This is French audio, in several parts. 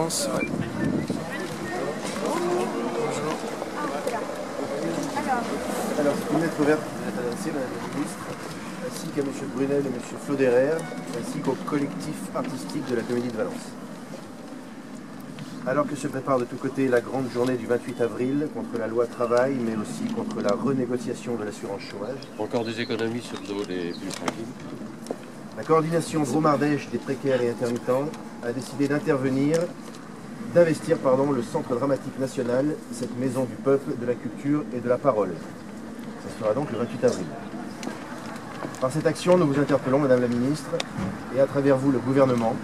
Valence. Ouais. Alors, c'est une lettre ouverte qui vous est adressée, Madame la Ministre, ainsi qu'à M. Brunel et M. Floderer, ainsi qu'au collectif artistique de la Comédie de Valence. Alors que se prépare de tous côtés la grande journée du 28 avril contre la loi travail, mais aussi contre la renégociation de l'assurance chômage. Encore des économies sur le dos des plus fragiles. La coordination Drôme-Ardèche des précaires et intermittents a décidé d'investir le Centre dramatique national, cette maison du peuple, de la culture et de la parole. Ça sera donc le 28 avril. Par cette action, nous vous interpellons, Madame la Ministre, et à travers vous le gouvernement,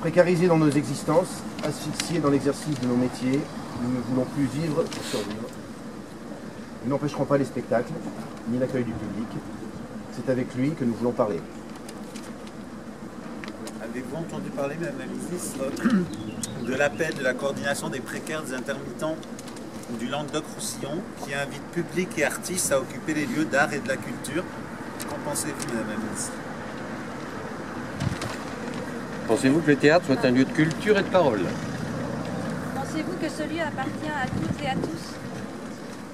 précarisés dans nos existences, asphyxiés dans l'exercice de nos métiers, nous ne voulons plus vivre pour survivre. Nous n'empêcherons pas les spectacles, ni l'accueil du public. C'est avec lui que nous voulons parler. Avez-vous entendu parler, Madame la Ministre, de l'appel de la coordination des précaires des intermittents du Languedoc-Roussillon qui invite public et artistes à occuper les lieux d'art et de la culture? Qu'en pensez-vous, Madame la Ministre? Pensez-vous que le théâtre soit un lieu de culture et de parole? Pensez-vous que ce lieu appartient à toutes et à tous?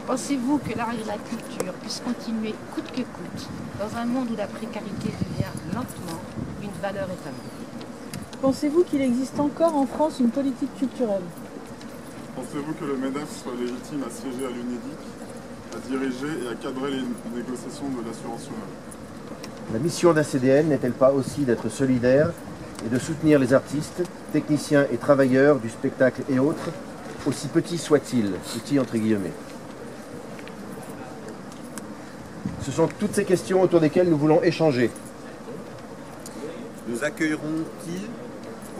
Pensez-vous que l'art et la culture puissent continuer coûte que coûte dans un monde où la précarité devient lentement une valeur établie? Pensez-vous qu'il existe encore en France une politique culturelle? Pensez-vous que le MEDEF soit légitime à siéger à l'UNEDIC, à diriger et à cadrer les négociations de l'assurance chômage? La mission d'un CDN n'est-elle pas aussi d'être solidaire et de soutenir les artistes, techniciens et travailleurs du spectacle et autres, aussi petits soient-ils, petits entre guillemets? Ce sont toutes ces questions autour desquelles nous voulons échanger. Nous accueillerons-ils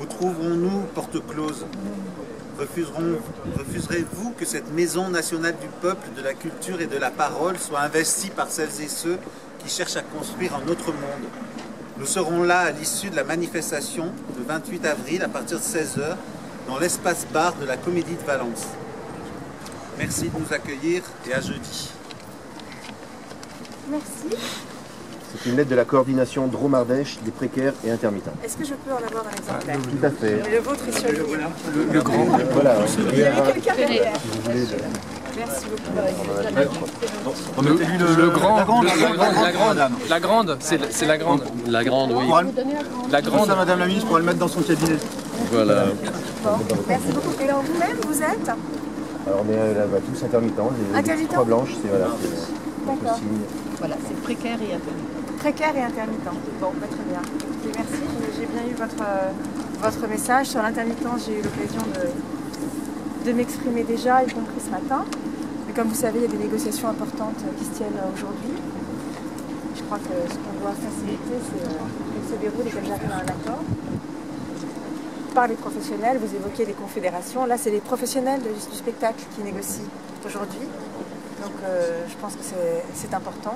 ou trouverons-nous porte close? Refuserez-vous que cette maison nationale du peuple, de la culture et de la parole soit investie par celles et ceux qui cherchent à construire un autre monde? Nous serons là à l'issue de la manifestation le 28 avril à partir de 16 h dans l'espace bar de la Comédie de Valence. Merci de nous accueillir et à jeudi. Merci. C'est une lettre de la coordination Drôme-Ardèche des précaires et intermittents. Est-ce que je peux en avoir un exemplaire? Tout à fait. Mais le vôtre est sur Le grand. Voilà. Il y avait quelqu'un derrière. Merci beaucoup. On a lu le grand. La grande, c'est la grande. La grande, oui. La grande. Ça, Madame la Ministre, pour le mettre dans son cabinet. Voilà. Bon, merci beaucoup. Et alors vous-même, vous êtes? Alors on est là-bas tous intermittents, les croix blanches, c'est voilà. D'accord. Voilà, c'est précaire et intermittent. Précaire et intermittent. Bon, bah, très bien. Écoutez, merci. J'ai bien eu votre message. Sur l'intermittence, j'ai eu l'occasion de m'exprimer déjà, y compris ce matin. Mais comme vous savez, il y a des négociations importantes qui se tiennent aujourd'hui. Je crois que ce qu'on doit faciliter, c'est qu'elles se déroulent et qu'elles arrivent à un accord. Par les professionnels, vous évoquez des confédérations. Là, c'est les professionnels du spectacle qui négocient aujourd'hui. Donc je pense que c'est important.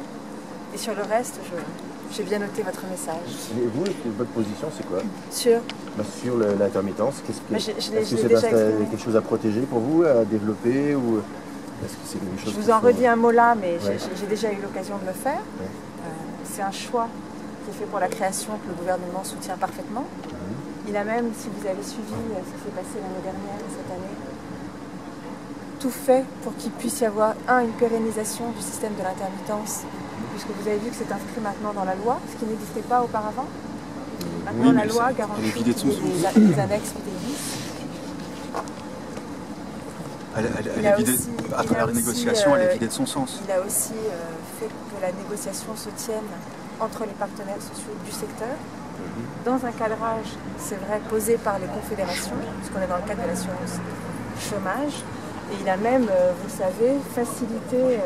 Et sur le reste, j'ai bien noté votre message. Et vous, votre position, c'est quoi? Sur l'intermittence, est-ce que c'est quelque chose à protéger pour vous, à développer, ou est-ce que c'est quelque chose? Je vous en redis un mot là, mais j'ai déjà eu l'occasion de le faire. C'est un choix qui est fait pour la création que le gouvernement soutient parfaitement. Il a même, si vous avez suivi ce qui s'est passé l'année dernière et cette année, tout fait pour qu'il puisse y avoir, une pérennisation du système de l'intermittence, puisque vous avez vu que c'est inscrit maintenant dans la loi, ce qui n'existait pas auparavant. Maintenant, la loi garantit les annexes UDI. À travers les négociations, elle est vidée de son sens. Il a aussi fait que la négociation se tienne entre les partenaires sociaux du secteur, dans un cadrage, c'est vrai, posé par les confédérations, puisqu'on est dans le cadre de l'assurance chômage. Et il a même, vous le savez, facilité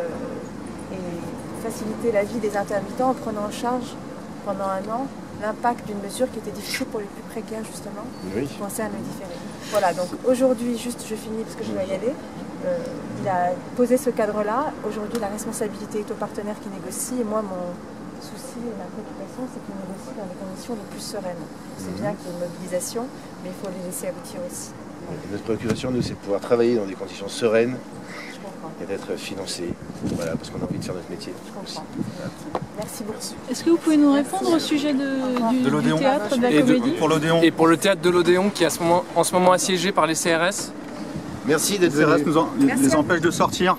la vie des intermittents en prenant en charge pendant un an l'impact d'une mesure qui était difficile pour les plus précaires justement, qui concerne le différé. Voilà, donc aujourd'hui, juste je finis parce que je dois y aller, il a posé ce cadre-là. Aujourd'hui, la responsabilité est aux partenaires qui négocient et moi, mon souci et ma préoccupation, c'est qu'ils négocient dans des conditions les plus sereines. C'est bien qu'il y ait une mobilisation, mais il faut les laisser aboutir aussi. Notre préoccupation, nous, c'est de pouvoir travailler dans des conditions sereines et d'être financés, voilà, parce qu'on a envie de faire notre métier. Je comprends. Voilà. Merci beaucoup. Est-ce que vous pouvez nous répondre au sujet du théâtre, de la comédie? Pour l'Odéon. Et pour le théâtre de l'Odéon qui est en ce moment assiégé par les CRS. Merci d'être Les venu. CRS les empêchent de sortir.